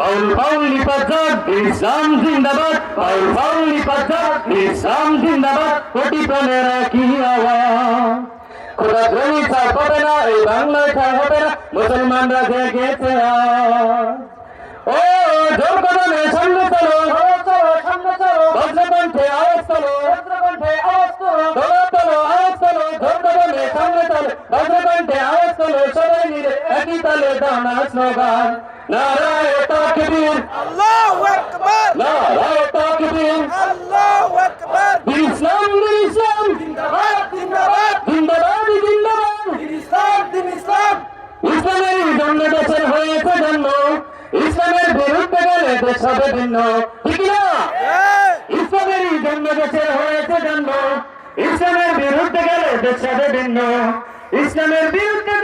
বাউল বাউল নিপাত ইসলাম জিন্দাবাদ, বাউল বাউল নিপাত ইসলাম জিন্দাবাদ, কোটি প্রাণের কি আওয়াজ। খোদা ধ্বনি ছাড় হবে না, এই বাংলায় ছাড় হবে না, মুসলমানরা জেগেছে আজ। ও জোর কদমে সামনে চলো, চলো সামনে চলো, বজ্রকণ্ঠে আওয়াজ তোলো, বজ্রকণ্ঠে আওয়াজ তোলো, তোলো তোলো আওয়াজ তোলো, জোর কদমে সামনে চলো, বজ্রকণ্ঠে আওয়াজ তোলো, সবাই মিলে একই তালে দাও না স্লোগান, নারায়ে তাকবীর, আল্লাহু আকবার, নারায়ে তাকবীর, আল্লাহু আকবার। ইসলাম ইসলাম জিন্দাবাদ জিন্দাবাদ, জিন্দাবাদ জিন্দাবাদ। দিন ইসলাম দিন ইসলাম। ইসলামের জন্য দেশের হয়েছে জন্ম, ইসলামের বিরুদ্ধে গেলে দেশ হবে ভিন্ন, ঠিক না? ইসলামের জন্য দেশের হয়েছে জন্ম, ইসলামের বিরুদ্ধে গেলে দেশ হবে ভিন্ন, ইসলামের বিরুদ্ধে